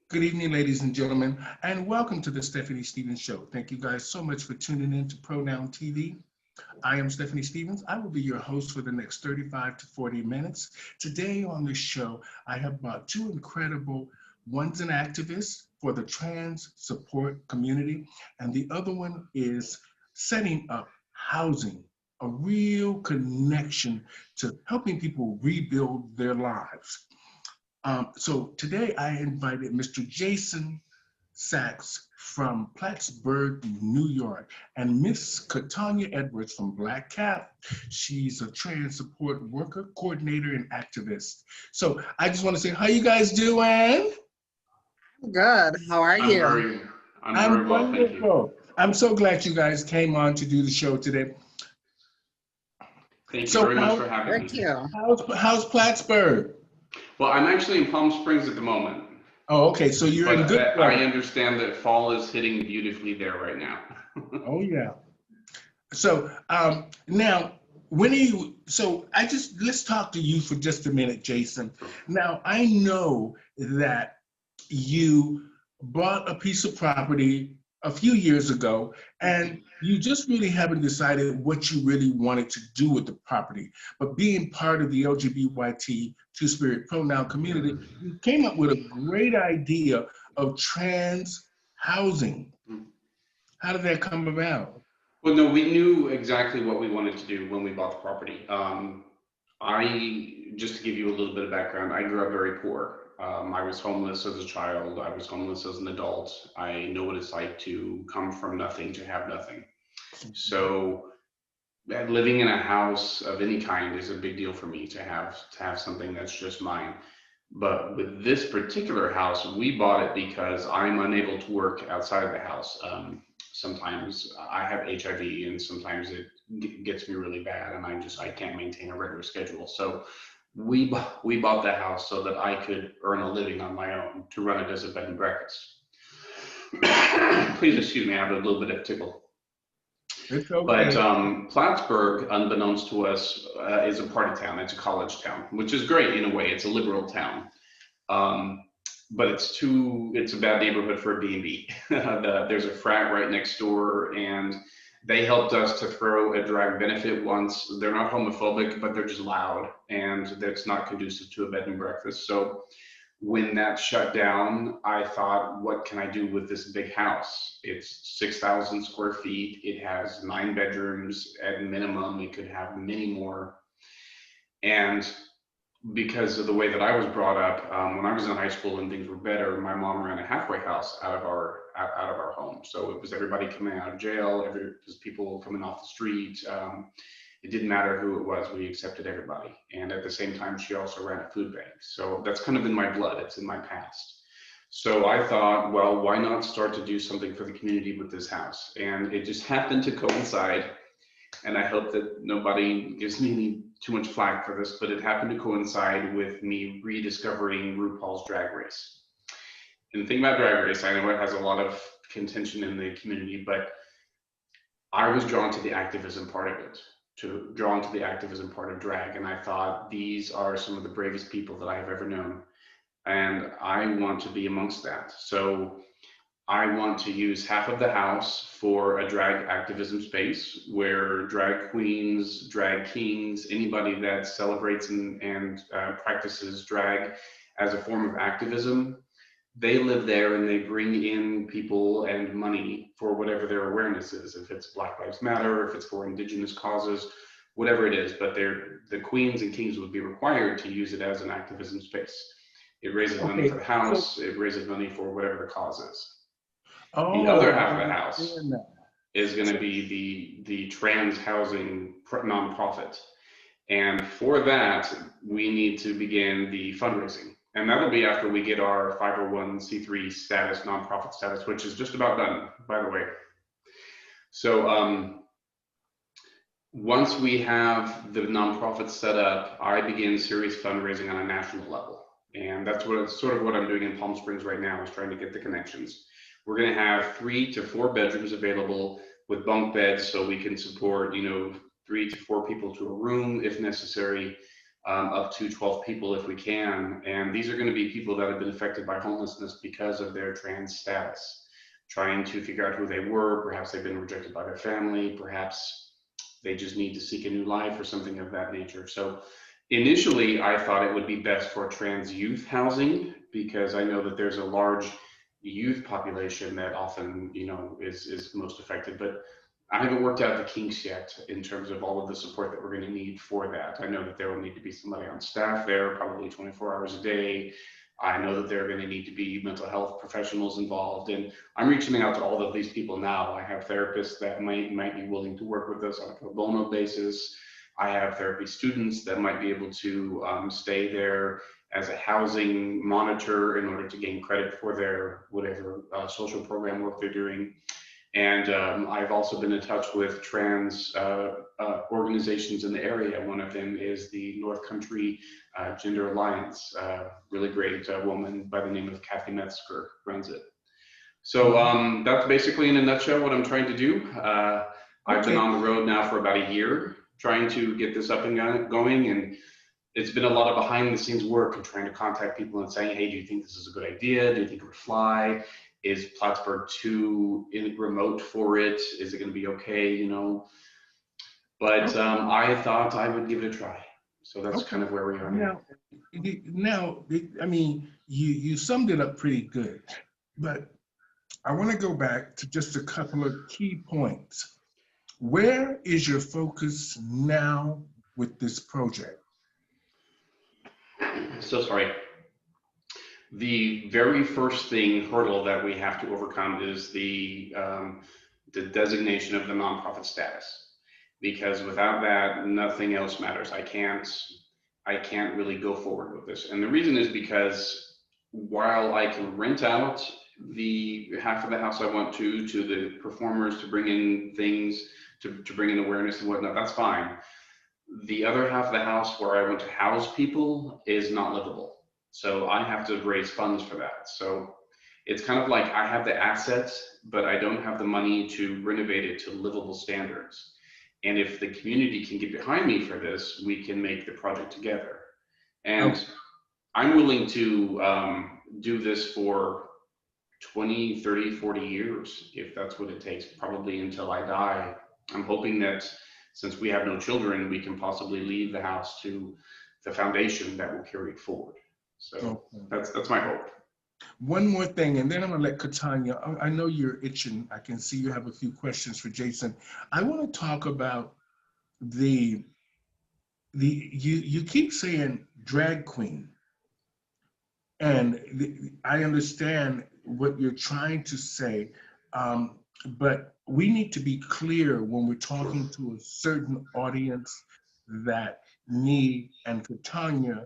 Good evening, ladies and gentlemen, and welcome to the Stephanie Stevens Show. Thank you guys so much for tuning in to Pronoun TV. I am Stephanie Stevens. I will be your host for the next 35 to 40 minutes. Today on the show, I have brought two incredible one's an activist for the trans support community, and the other one is setting up housing, a real connection to helping people rebuild their lives. So today I invited Mr. Jason Sachs from Plattsburgh, New York, and Miss Katanya Edwards from Black Cap. She's a trans support worker, coordinator, and activist. So I just want to say, how you guys doing? Good. How are I'm you? very, I'm I'm very well, thank you. wonderful. I'm so glad you guys came on to do the show today. Thank you So very much for having Thank me. you. how's Plattsburgh? Well, I'm actually in Palm Springs at the moment, Oh, okay. So you're but in good I weather. understand that fall is hitting beautifully there right now. Oh yeah. So now, when are you? So let's talk to you for just a minute, Jason. Now I know that you bought a piece of property a few years ago, and you just really haven't decided what you really wanted to do with the property. But being part of the LGBT two-spirit pronoun community, you came up with a great idea of trans housing. How did that come about? Well, no, we knew exactly what we wanted to do when we bought the property. Just to give you a little bit of background, I grew up very poor. I was homeless as a child. I was homeless as an adult. I know what it's like to come from nothing to have nothing. So living in a house of any kind is a big deal for me to have something that's just mine. But with this particular house, we bought it because I'm unable to work outside of the house. Sometimes I have HIV, and sometimes it gets me really bad, and I can't maintain a regular schedule. So we bought the house so that I could earn a living on my own to run it as a bed and breakfast. Please excuse me, I have a little bit of tickle. It's But okay. Plattsburgh, unbeknownst to us, is a party town. It's a college town, which is great in a way. It's a liberal town, um, but it's a bad neighborhood for a B&B. There's a frat right next door, and they helped us to throw a drag benefit once. They're not homophobic, but they're just loud, and that's not conducive to a bed and breakfast. So when that shut down, I thought, what can I do with this big house? It's 6,000 square feet. It has 9 bedrooms at minimum. It could have many more. And because of the way that I was brought up, when I was in high school and things were better, my mom ran a halfway house out of our home. So it was everybody coming out of jail, it was people coming off the street. It didn't matter who it was, we accepted everybody. And at the same time, she also ran a food bank. So that's kind of in my blood, it's in my past. So I thought, well, why not start to do something for the community with this house? And it just happened to coincide, and I hope that nobody gives me too much flack for this, but it happened to coincide with me rediscovering RuPaul's Drag Race. And the thing about Drag Race, I know it has a lot of contention in the community, but I was drawn to the activism part of it, drawn to the activism part of drag. And I thought, these are some of the bravest people that I have ever known. And I want to be amongst that. So I want to use half of the house for a drag activism space where drag queens, drag kings, anybody that celebrates and practices drag as a form of activism, they live there and they bring in people and money for whatever their awareness is. If it's Black Lives Matter, if it's for indigenous causes, whatever it is, but the queens and kings would be required to use it as an activism space. It raises money Okay. for the So, house, it raises money for whatever the cause is. The oh, other I half of the house understand that. is going to be the trans housing nonprofit. And for that, we need to begin the fundraising. And that'll be after we get our 501c3 status, nonprofit status, which is just about done, by the way. So once we have the nonprofit set up, I begin serious fundraising on a national level. And that's sort of what I'm doing in Palm Springs right now, is trying to get the connections. We're going to have 3 to 4 bedrooms available with bunk beds, so we can support, 3 to 4 people to a room if necessary. up to 12 people if we can. And these are going to be people that have been affected by homelessness because of their trans status, trying to figure out who they were. Perhaps they've been rejected by their family. Perhaps they just need to seek a new life or something of that nature. So initially, I thought it would be best for trans youth housing, because I know that there's a large youth population that often, is most affected. But I haven't worked out the kinks yet in terms of all of the support that we're going to need for that. I know that there will need to be somebody on staff there, probably 24 hours a day. I know that there are going to need to be mental health professionals involved, and I'm reaching out to all of these people now. I have therapists that might be willing to work with us on a pro bono basis. I have therapy students that might be able to stay there as a housing monitor in order to gain credit for their whatever social program work they're doing. And I've also been in touch with trans organizations in the area. One of them is the North Country Gender Alliance. Really great woman by the name of Kathy Metzger runs it. So that's basically in a nutshell what I'm trying to do. I've been on the road now for about a year trying to get this up and going, and it's been a lot of behind the scenes work and trying to contact people and saying, hey, do you think this is a good idea? Do you think it would fly? Is Plattsburgh too remote for it? Is it going to be okay? But I thought I would give it a try. So that's kind of where we are now. Now, I mean, you summed it up pretty good, but I want to go back to just a couple of key points. Where is your focus now with this project? So sorry. The very first hurdle that we have to overcome is the designation of the nonprofit status, because without that, nothing else matters. I can't really go forward with this. And the reason is because while I can rent out the half of the house I want to the performers to bring in things, to bring in awareness and whatnot, that's fine. The other half of the house where I want to house people is not livable. So I have to raise funds for that. So it's kind of like I have the assets, but I don't have the money to renovate it to livable standards. And if the community can get behind me for this, we can make the project together. And I'm willing to do this for 20, 30, 40 years, if that's what it takes, probably until I die. I'm hoping that since we have no children, we can possibly leave the house to the foundation that will carry it forward. So that's my hope. One more thing, and then I'm gonna let Katanya, I know you're itching. I can see you have a few questions for Jason. I want to talk about you keep saying drag queen, and I understand what you're trying to say, but we need to be clear when we're talking to a certain audience that me and Katanya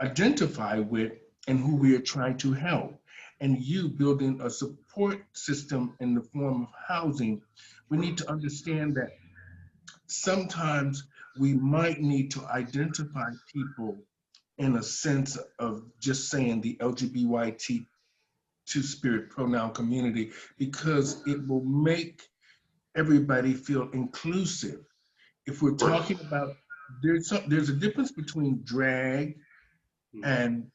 identify with and who we are trying to help. And you building a support system in the form of housing, we need to understand that sometimes we might need to identify people in a sense of just saying the LGBT two-spirit pronoun community, because it will make everybody feel inclusive. If we're talking about, there's a difference between drag and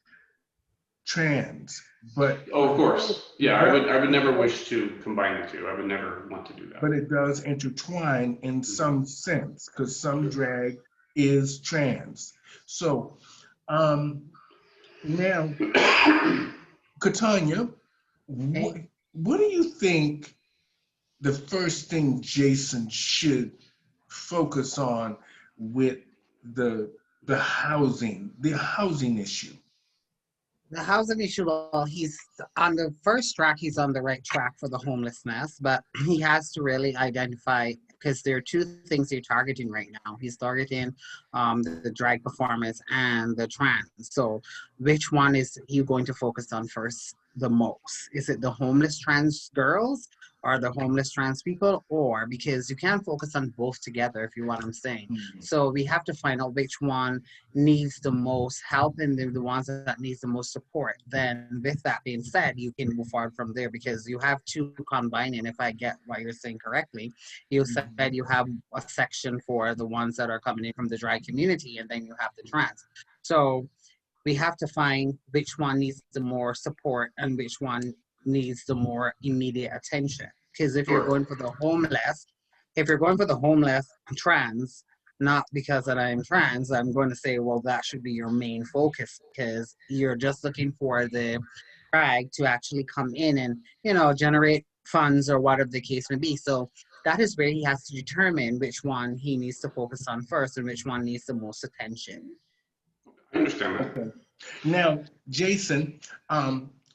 trans, but of course, yeah, I would never wish to combine the two. I would never want to do that. But it does intertwine in some sense, because some drag is trans. So now, Katanya, what do you think the first thing Jason should focus on with the housing issue? The housing issue, well, he's on the first track, he's on the right track for the homelessness, but he has to really identify, because there are two things you're targeting right now. He's targeting the drag performers and the trans. So which one is he going to focus on first the most? Is it the homeless trans girls, or the homeless trans people, or because you can't focus on both together, if you know what I'm saying. Mhm. So we have to find out which one needs the most help and the ones that needs the most support. Then with that being said, you can move forward from there because you have two combining, if I get what you're saying correctly. You said you have a section for the ones that are coming in from the dry community, and then you have the trans. So we have to find which one needs the more support and which one needs the more immediate attention. Because if you're Sure. going for the homeless, if you're going for the homeless trans, not because that I'm trans, I'm going to say, well, that should be your main focus because you're just looking for the drag to actually come in and, generate funds or whatever the case may be. So that is where he has to determine which one he needs to focus on first and which one needs the most attention. I understand that. Okay. Now, Jason,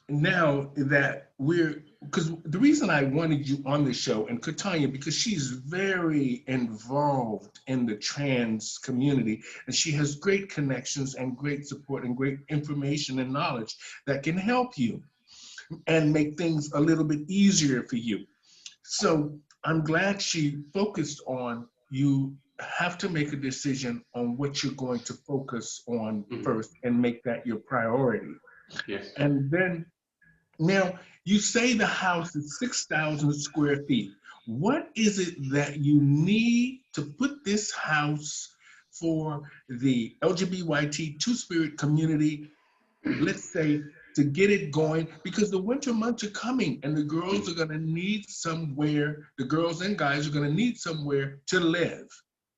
now that because the reason I wanted you on the show, and Katanya, because she's very involved in the trans community, and she has great connections and great support and great information and knowledge that can help you and make things a little bit easier for you. So I'm glad she focused on you have to make a decision on what you're going to focus on first and make that your priority. Yes. And then now you say the house is 6,000 square feet. What is it that you need to put this house for the LGBT Two-Spirit community, let's say, to get it going, because the winter months are coming and the girls are going to need somewhere, the girls and guys are going to need somewhere to live.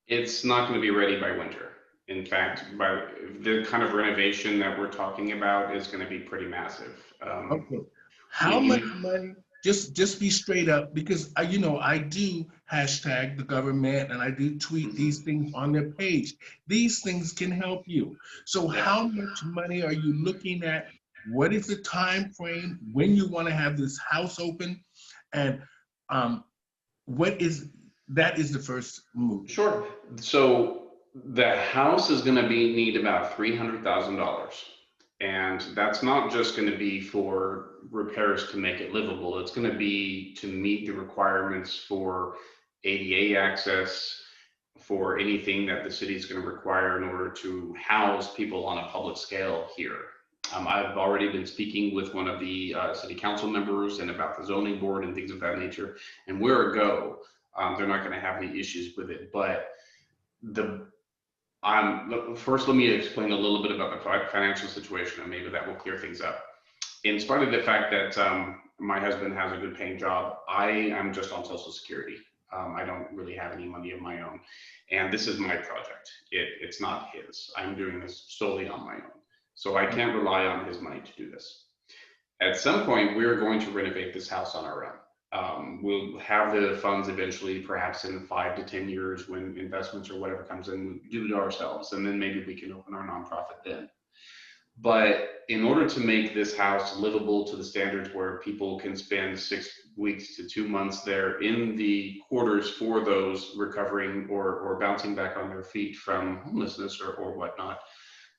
It's not going to be ready by winter. In fact, by the kind of renovation that we're talking about is going to be pretty massive. Okay. How much You, money? Just be straight up, because I do hashtag the government and I do tweet these things on their page. These things can help you. So yeah. how much money are you looking at? What is the time frame when you want to have this house open? And um, what is that is the first move. Sure. So the house is going to need about $300,000. And that's not just going to be for repairs to make it livable. It's going to be to meet the requirements for ADA access, for anything that the city is going to require in order to house people on a public scale here. I've already been speaking with one of the city council members and about the zoning board and things of that nature, and we're a go. They're not going to have any issues with it. But first, let me explain a little bit about the financial situation, and maybe that will clear things up. In spite of the fact that my husband has a good paying job, I am just on Social Security. I don't really have any money of my own. And this is my project. It's not his. I'm doing this solely on my own. So I can't rely on his money to do this. At some point, we're going to renovate this house on our own. We'll have the funds eventually, perhaps in 5 to 10 years when investments or whatever comes in, we'll do it ourselves. And then maybe we can open our nonprofit then. But in order to make this house livable to the standards where people can spend 6 weeks to 2 months there in the quarters for those recovering or bouncing back on their feet from homelessness or whatnot,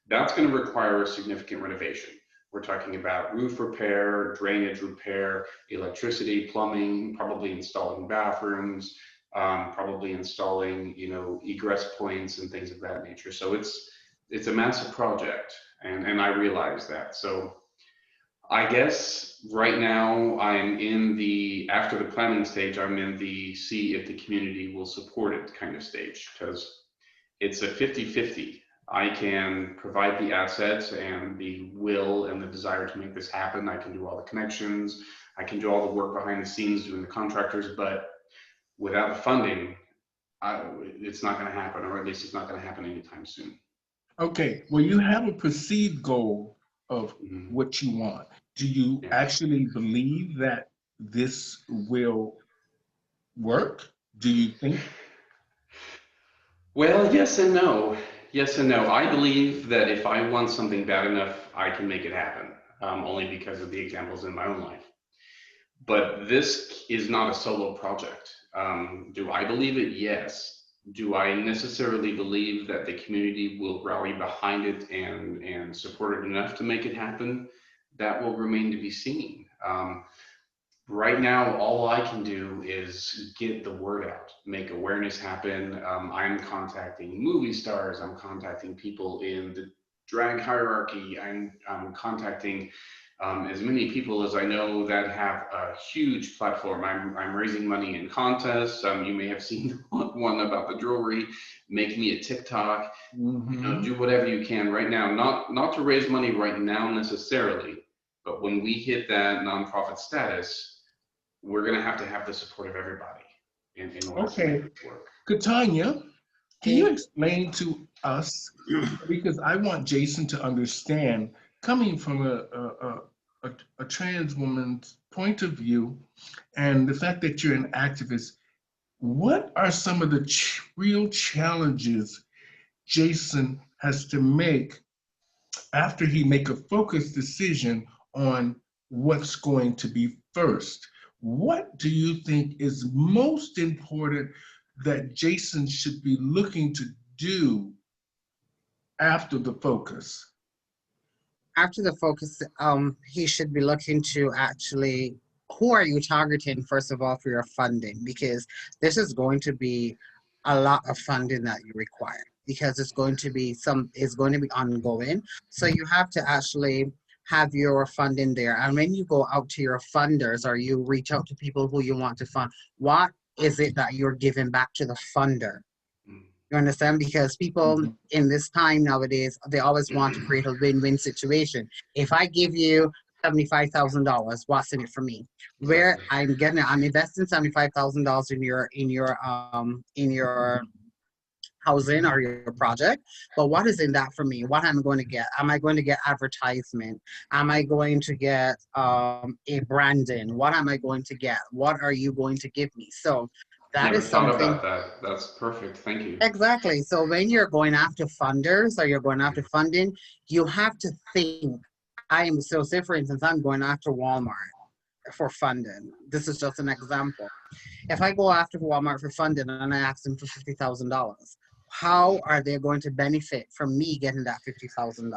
that's going to require a significant renovation. We're talking about roof repair, drainage repair, electricity, plumbing, probably installing bathrooms, probably installing, egress points and things of that nature. So it's a massive project, and I realize that. So I guess right now after the planning stage, I'm in the see if the community will support it kind of stage, because it's a 50-50. I can provide the assets and the will and the desire to make this happen. I can do all the connections. I can do all the work behind the scenes doing the contractors, but without the funding, it's not going to happen, or at least it's not going to happen anytime soon. Okay, well, you have a perceived goal of Mhm. what you want. Do you Yeah. actually believe that this will work? Do you think? Well, yes and no. Yes and no. I believe that if I want something bad enough, I can make it happen, only because of the examples in my own life. But this is not a solo project. Do I believe it? Yes. Do I necessarily believe that the community will rally behind it and support it enough to make it happen? That will remain to be seen. Right now, all I can do is get the word out, make awareness happen. I'm contacting movie stars. I'm contacting people in the drag hierarchy. I'm contacting as many people as I know that have a huge platform. I'm raising money in contests. You may have seen one about the jewelry. Make me a TikTok. Mm-hmm. Do whatever you can right now. Not to raise money right now necessarily, but when we hit that nonprofit status, we're going to have the support of everybody in order to make Okay, this work. Katanya, can you Okay. explain to us, because I want Jason to understand, coming from a trans woman's point of view, and the fact that you're an activist, what are some of the real challenges Jason has to make after he make a focused decision on what's going to be first? What do you think is most important that Jason should be looking to do after the focus? After the focus, he should be looking to actually, who are you targeting first of all for your funding? Because this is going to be a lot of funding that you require because it's going to be ongoing. So you have to actually have your funding there. And when you go out to your funders or you reach out to people who you want to fund, what is it that you're giving back to the funder? You understand? Because people Mhm. in this time nowadays, they always want to create a win-win situation. If I give you $75,000, what's in it for me? Where Exactly. I'm investing $75,000 in your housing or your project, but what is in that for me? What am I going to get? Am I going to get advertisement? Am I going to get a branding? What am I going to get? What are you going to give me? So that Never is thought something. about that. That's perfect. Thank you. Exactly. So when you're going after funders or you're going after funding, you have to think. Say for instance, I'm going after Walmart for funding. This is just an example. If I go after Walmart for funding and I ask them for $50,000, how are they going to benefit from me getting that $50,000?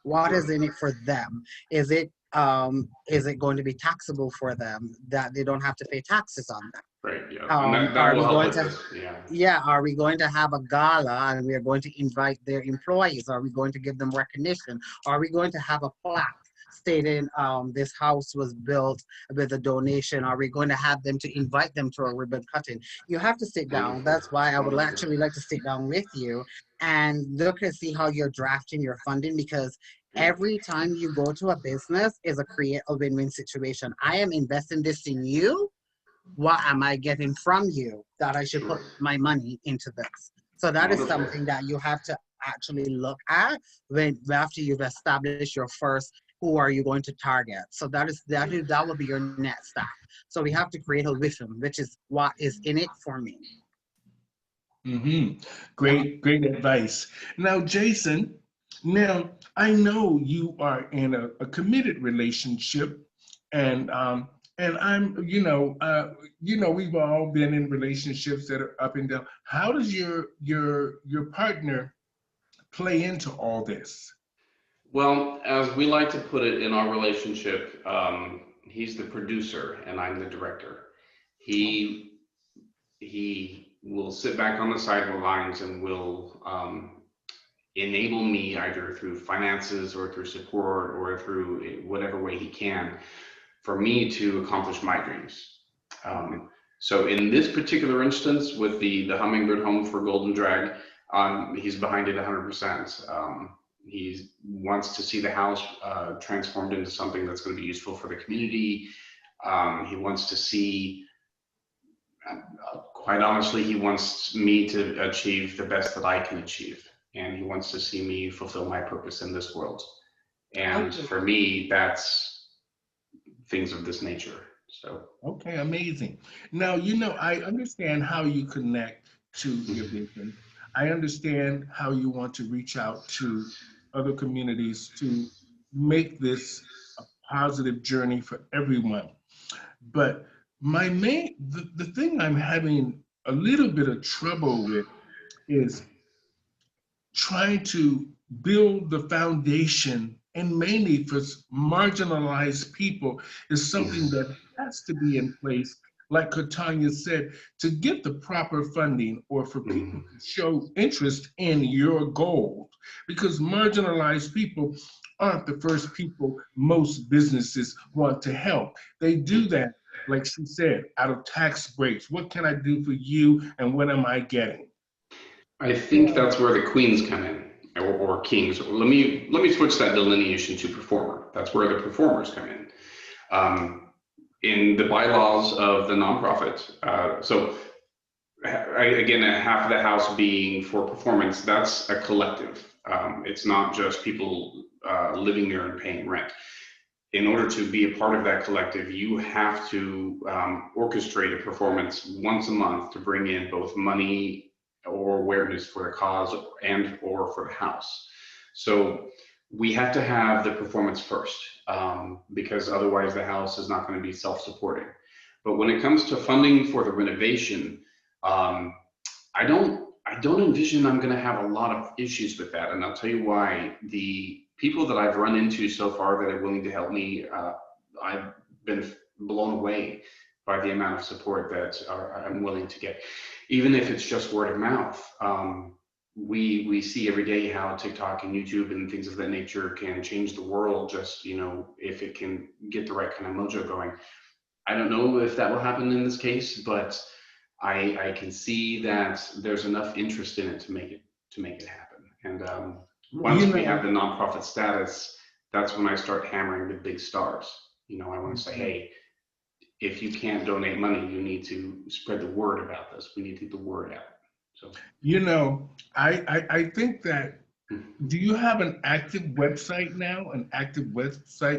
What is Right. in it for them? Is it going to be taxable for them that they don't have to pay taxes on that? Right. Yeah. And that Are will we help going with to this. Yeah. Yeah, are we going to have a gala and we are going to invite their employees? Are we going to give them recognition? Are we going to have a plaque stating this house was built with a donation? Are we going to have them to invite them to a ribbon cutting? You have to sit down. Wonderful. That's why I would Wonderful. actually like to sit down with you and look and see how you're drafting your funding because Yeah. every time you go to a business is a create a win-win situation. I am investing this in you, what am I getting from you that I should Sure. put my money into this? So that is Wonderful. something that you have to actually look at when after you've established your first who are you going to target. So that will be your next step. So we have to create a vision, which is what is in it for me. Hmm. Yeah. Great advice. Now, Jason, now I know you are in a committed relationship, and I'm, we've all been in relationships that are up and down. How does your partner play into all this? Well, as we like to put it in our relationship, he's the producer and I'm the director. He he will sit back on the sidelines and will enable me either through finances or through support or through whatever way he can for me to accomplish my dreams. So in this particular instance with the Hummingbird Home for Golden Drag, he's behind it 100%. He wants to see the house transformed into something that's going to be useful for the community. He wants to see, quite honestly, he wants me to achieve the best that I can achieve. And he wants to see me fulfill my purpose in this world. And Okay, for me, that's things of this nature. So, okay, amazing. Now, I understand how you connect to your vision. I understand how you want to reach out to other communities to make this a positive journey for everyone. But the thing I'm having a little bit of trouble with is trying to build the foundation and mainly for marginalized people is something that has to be in place, like Katanya said, to get the proper funding or for people to show interest in your goals. Because marginalized people aren't the first people most businesses want to help. They do that, like she said, out of tax breaks. What can I do for you and what am I getting? I think that's where the queens come in, or kings. Let me switch that delineation to performer. That's where the performers come in. In the bylaws of the nonprofit, again, half of the house being for performance, that's a collective. It's not just people living there and paying rent. In order to be a part of that collective, you have to orchestrate a performance once a month to bring in both money or awareness for the cause and or for the house. So we have to have the performance first, because otherwise the house is not going to be self-supporting. But when it comes to funding for the renovation, I don't envision I'm going to have a lot of issues with that, and I'll tell you why. The people that I've run into so far that are willing to help me, I've been blown away by the amount of support that I'm willing to get, even if it's just word of mouth. We see every day how TikTok and YouTube and things of that nature can change the world, just, if it can get the right kind of mojo going. I don't know if that will happen in this case, but I can see that there's enough interest in it to make it happen. And once we have the nonprofit status, that's when I start hammering the big stars. I want to say, hey, if you can't donate money, you need to spread the word about this. We need to get the word out. So, I think that, do you have an active website now,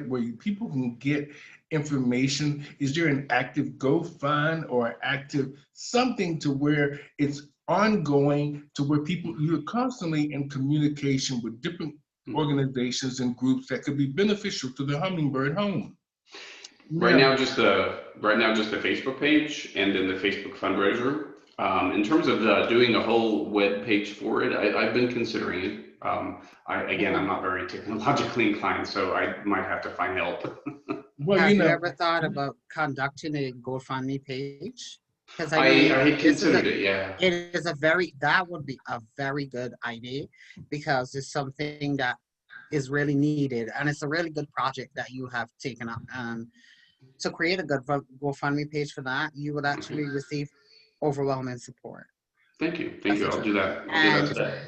where people can get information? Is there an active GoFund or active something to where it's ongoing, to where you're constantly in communication with different organizations and groups that could be beneficial to the Hummingbird home? Right now, just the Facebook page and then the Facebook fundraiser. In terms of doing a whole web page for it, I've been considering it. I'm not very technologically inclined, so I might have to find help. Well, have you ever thought about conducting a GoFundMe page? Because I had considered it, yeah. That would be a very good idea, because it's something that is really needed, and it's a really good project that you have taken up. To create a good GoFundMe page for that, you would actually receive overwhelming support. Thank you. I'll do that. I'll do that today.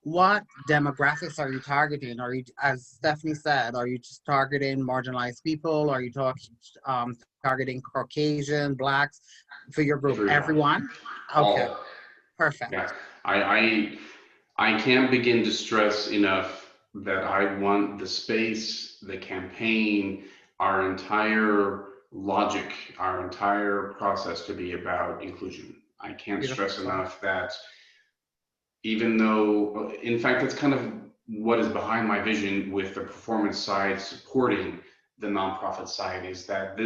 What demographics are you targeting? Are you, as Stephanie said, are you just targeting marginalized people? Are you targeting Caucasian, Blacks for your group? Everyone? Okay. Perfect. Yeah. I can't begin to stress enough that I want the space, the campaign, our entire logic, our entire process to be about inclusion. I can't stress enough that, even though, in fact, that's kind of what is behind my vision with the performance side supporting the nonprofit side, is that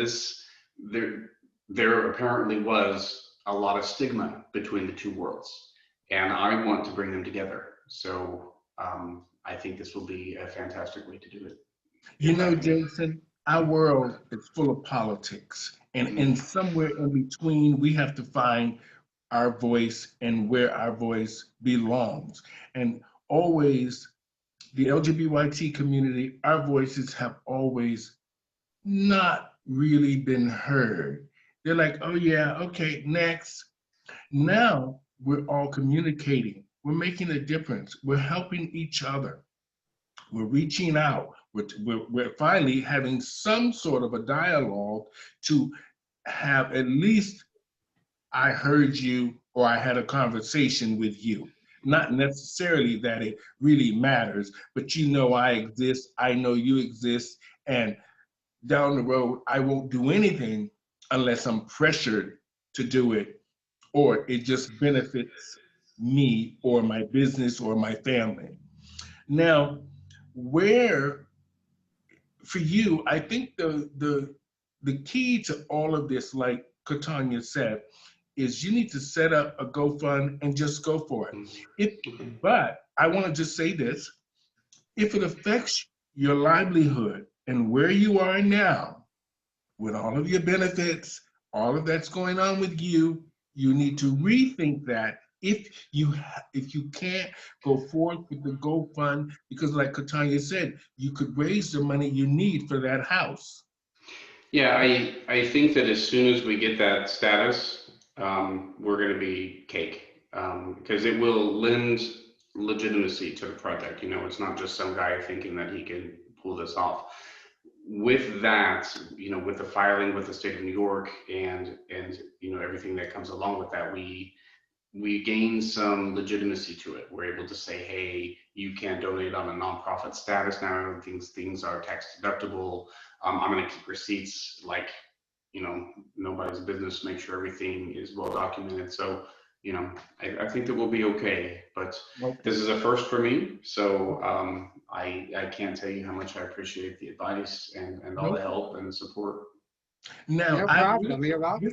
there apparently was a lot of stigma between the two worlds, and I want to bring them together. So I think this will be a fantastic way to do it. Jason, our world is full of politics, and somewhere in between, we have to find our voice and where our voice belongs. And always, the LGBT community, our voices have always not really been heard. They're like, oh yeah, okay, next. Now we're all communicating. We're making a difference. We're helping each other. We're reaching out. We're finally having some sort of a dialogue to have at least, I heard you, or I had a conversation with you. Not necessarily that it really matters, but I exist, I know you exist, and down the road, I won't do anything unless I'm pressured to do it, or it just benefits me or my business or my family. Now, for you, I think the key to all of this, like Katanya said, is you need to set up a GoFund and just go for it. But I want to just say this: if it affects your livelihood and where you are now, with all of your benefits, all of that's going on with you, you need to rethink that if you can't go forth with the GoFund, because like Katanya said, you could raise the money you need for that house. Yeah, I think that as soon as we get that status, we're going to be cake, because it will lend legitimacy to the project. You know, it's not just some guy thinking that he can pull this off. With that, you know, with the filing with the state of New York and you know everything that comes along with that, we gain some legitimacy to it. We're able to say, hey, you can donate on a nonprofit status now. Things are tax deductible. I'm going to keep receipts like, you know, nobody's business, make sure everything is well documented. So, you know, I think that we'll be okay. But this is a first for me. So I can't tell you how much I appreciate the advice and all the help and support. Now, No problem. You're welcome.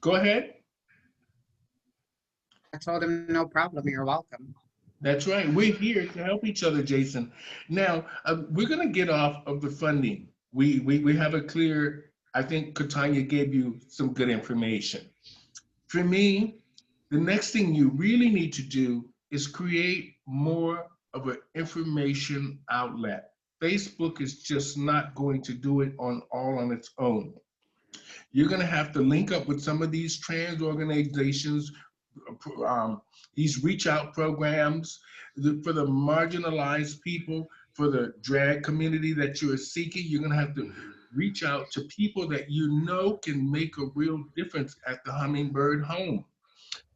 Go ahead. I told him, no problem. You're welcome. That's right. We're here to help each other, Jason. Now, we're going to get off of the funding. We have a clear, I think Katanya gave you some good information. For me, the next thing you really need to do is create more of an information outlet. Facebook is just not going to do it all on its own. You're going to have to link up with some of these trans organizations, these reach out programs for the marginalized people, for the drag community that you're seeking. You're going to have to reach out to people that you know can make a real difference at the Hummingbird home.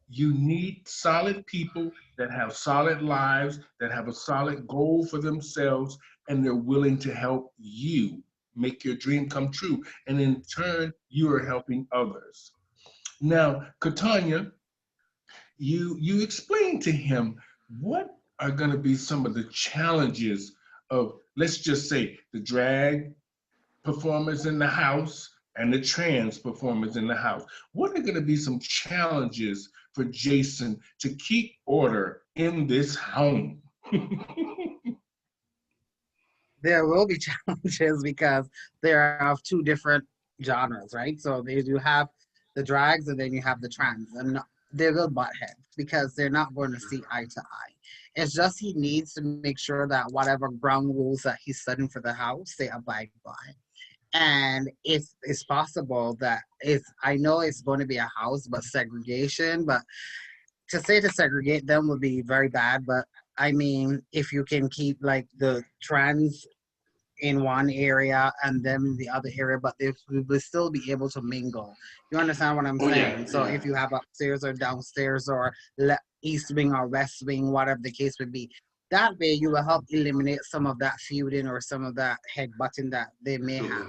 You need solid people that have solid lives, that have a solid goal for themselves, and they're willing to help you make your dream come true. And in turn, you are helping others. Now, Katanya, you explained to him what are going to be some of the challenges of, let's just say, the drag performers in the house and the trans performers in the house. What are going to be some challenges for Jason to keep order in this home? There will be challenges because there are two different genres, right? So you have the drags and then you have the trans, and they will butt heads because they're not going to see eye to eye. It's just he needs to make sure that whatever ground rules that he's setting for the house, they abide by. And if it's possible that I know it's going to be a house, but segregation, but to say to segregate them would be very bad. But I mean, if you can keep like the trans in one area and them in the other area, but they will still be able to mingle. You understand what I'm saying? Yeah, So yeah. if you have upstairs or downstairs or east wing or west wing, whatever the case would be, that way you will help eliminate some of that feuding or some of that headbutting that they may have.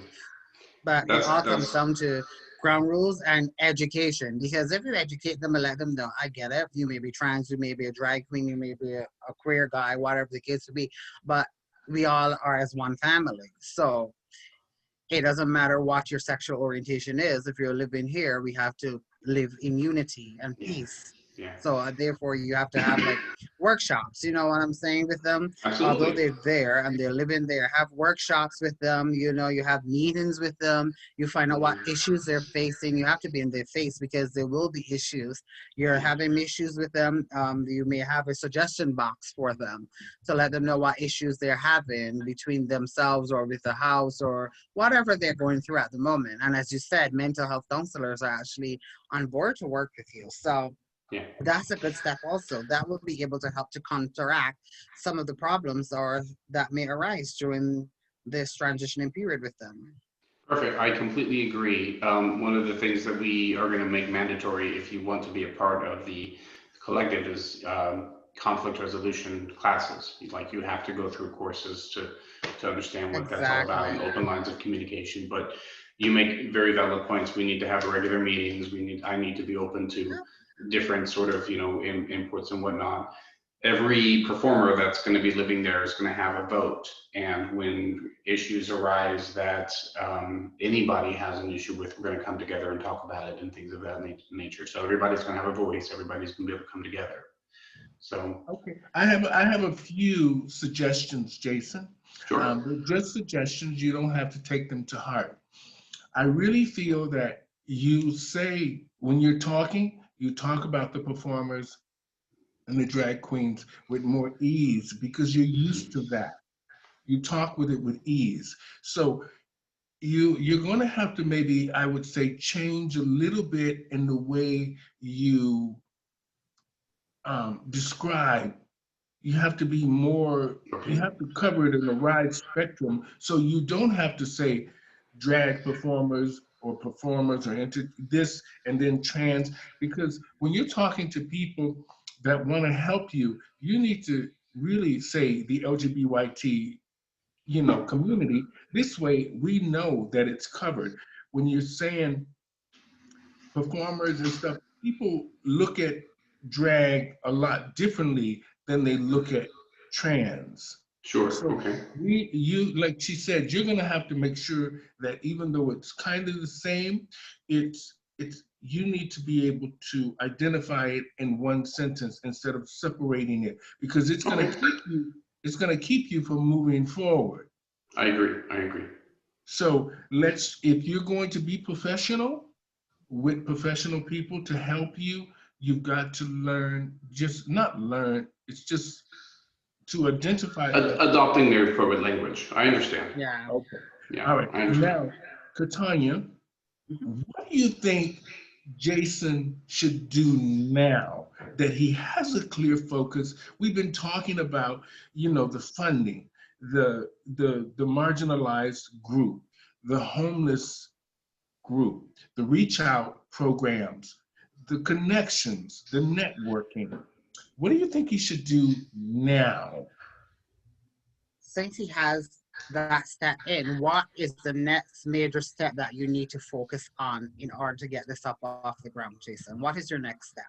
But it all comes down to ground rules and education, because if you educate them and let them know, I get it, you may be trans, you may be a drag queen, you may be a queer guy, whatever the case would be, but we all are as one family. So it doesn't matter what your sexual orientation is. If you're living here, we have to live in unity and peace. Yeah. So therefore, you have to have like workshops. You know what I'm saying with them. Absolutely. Although they're there and they're living there, have workshops with them. You know, you have meetings with them. You find out what issues they're facing. You have to be in their face because there will be issues. You're having issues with them. You may have a suggestion box for them to let them know what issues they're having between themselves or with the house or whatever they're going through at the moment. And as you said, mental health counselors are actually on board to work with you. So yeah, that's a good step also. That will be able to help to counteract some of the problems or that may arise during this transitioning period with them. perfect. I completely agree. One of the things that we are going to make mandatory if you want to be a part of the collective is conflict resolution classes. Like you have to go through courses to understand what that's all about and open lines of communication. But you make very valid points. We need to have regular meetings. I need to be open to different sort of, you know, inputs and whatnot. Every performer that's going to be living there is going to have a vote. And when issues arise that anybody has an issue with, we're going to come together and talk about it and things of that nature. So everybody's going to have a voice. Everybody's going to be able to come together. So, Okay, I have a few suggestions, Jason. sure. They're just suggestions. You don't have to take them to heart. I really feel that you say when you're talking, you talk about the performers and the drag queens with more ease because you're used to that. You talk with it with ease. So you're going to have to maybe, I would say, change a little bit in the way you describe. You have to be more, you Okay. have to cover it in a wide spectrum so you don't have to say drag performers or enter this and then trans, because when you're talking to people that want to help you, you need to really say the LGBTQIA community. This way we know that it's covered. When you're saying performers and stuff, people look at drag a lot differently than they look at trans. Sure. So Okay. like she said, you're gonna have to make sure that even though it's kind of the same, you need to be able to identify it in one sentence instead of separating it because Okay. it's gonna keep you from moving forward. I agree. I agree. So if you're going to be professional, with professional people to help you, you've got to learn, just not learn, it's just to identify. Adopting their appropriate language. I understand. Yeah. Okay. Yeah, All right. I understand. Now, Katanya, Mhm. what do you think Jason should do now that he has a clear focus? We've been talking about, the funding, the marginalized group, the homeless group, the reach out programs, the connections, the networking. What do you think he should do now? Since he has that step in, what is the next major step that you need to focus on in order to get this up off the ground, Jason? What is your next step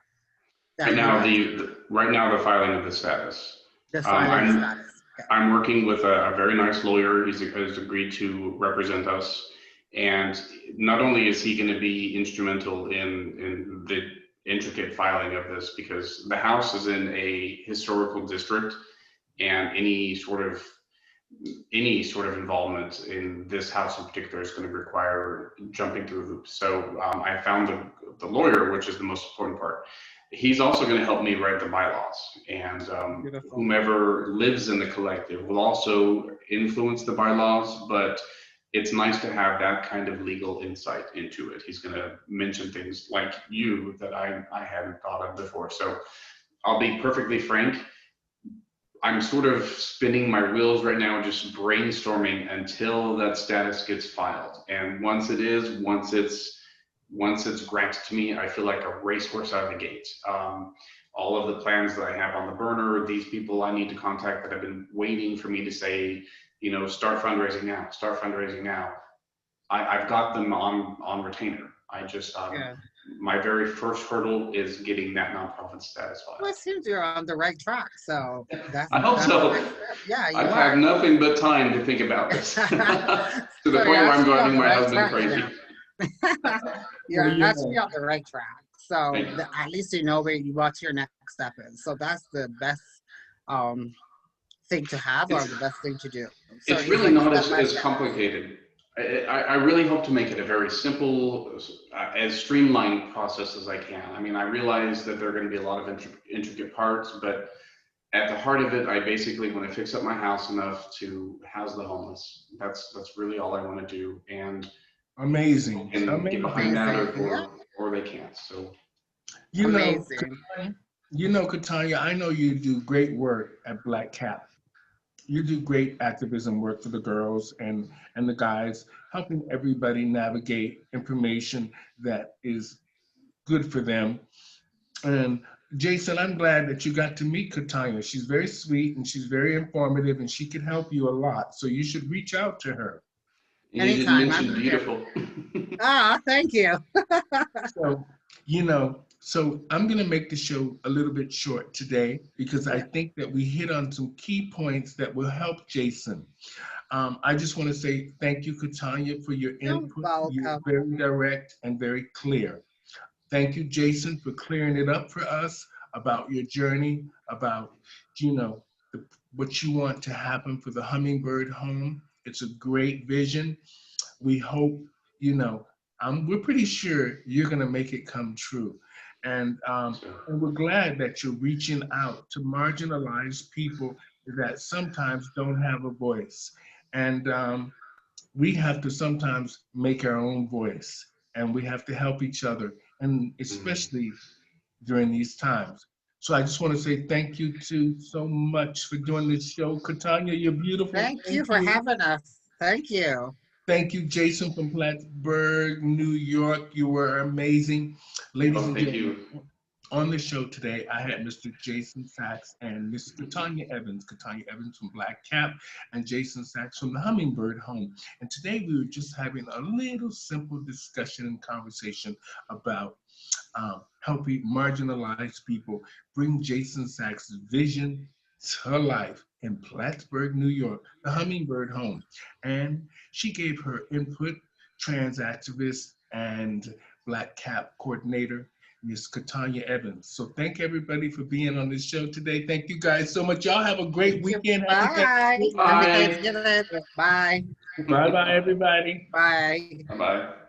Right that you now, have to right now the filing of the status. define the I'm status? Okay. I'm working with a very nice lawyer. Has agreed to represent us, and not only is he going to be instrumental in the intricate filing of this, because the house is in a historical district, and any sort of involvement in this house in particular is going to require jumping through hoops. So I found the lawyer, which is the most important part. He's also going to help me write the bylaws, and Beautiful. whomever lives in the collective will also influence the bylaws, but it's nice to have that kind of legal insight into it. He's going to mention things like you that I hadn't thought of before. So I'll be perfectly frank. I'm sort of spinning my wheels right now, just brainstorming until that status gets filed. And once it's granted to me, I feel like a racehorse out of the gate. All of the plans that I have on the burner, these people I need to contact that have been waiting for me to say, start fundraising now, start fundraising now. I've got them on retainer. I just Yeah. my very first hurdle is getting that nonprofit status filed. Well, it seems you're on the right track. So I hope that's so. the next step. Yeah, you I've are. had nothing but time to think about this to the So point you're where I'm actually on driving the my right husband track crazy. now. You're Well, actually on the right track. So Thank you. at least you know what your next step is. So that's the best um, thing to have or It's the best thing to do. So it's it's really like not step by as step. complicated. I really hope to make it a very simple, as streamlined process as I can. I mean, I realize that there are going to be a lot of intricate parts, but at the heart of it, I basically want to fix up my house enough to house the homeless. That's really all I want to do, and Amazing, can get behind that, Amazing. Yeah, or they can't. So you know, amazing. Katanya, I know you do great work at Black Cap. You do great activism work for the girls and the guys, helping everybody navigate information that is good for them. And Jason, I'm glad that you got to meet Katanya. She's very sweet and she's very informative and she can help you a lot. So you should reach out to her. and you didn't Anytime, I'm mention here. beautiful. Ah, thank you. So, so I'm going to make the show a little bit short today because I Yeah. think that we hit on some key points that will help Jason. I just want to say thank you, Katanya, for your You're input. You're welcome. very direct and very clear. Thank you, Jason, for clearing it up for us. about your journey, about, you know, what you want to happen for the Hummingbird Home. It's a great vision. We hope, you know, we're pretty sure you're going to make it come true. And, um, So, and we're glad that you're reaching out to marginalized people that sometimes don't have a voice. And we have to sometimes make our own voice, and we have to help each other, and mhm. especially during these times. So I just want to say thank you to so much for doing this show. Katanya, you're beautiful. Thank you Thank for you. having us. Thank you. Thank you, Jason from Plattsburgh, New York. You were amazing. Ladies Oh, and thank gentlemen, you. on the show today, I had Mr. Jason Sachs and Miss Katanya Evans from Black Cap, and Jason Sachs from the Hummingbird Home. And today we were just having a little simple discussion and conversation about helping marginalized people bring Jason Sachs' vision to life in Plattsburgh, New York, the Hummingbird Home. And she gave her input, trans activist and Black Cap coordinator, Miss Katanya Evans. So thank everybody for being on this show today. Thank you guys so much. Y'all have a great Thank you. weekend. Happy Bye. Thanksgiving. Happy Bye. Thanksgiving. Bye. Bye bye, everybody. Bye. Bye bye.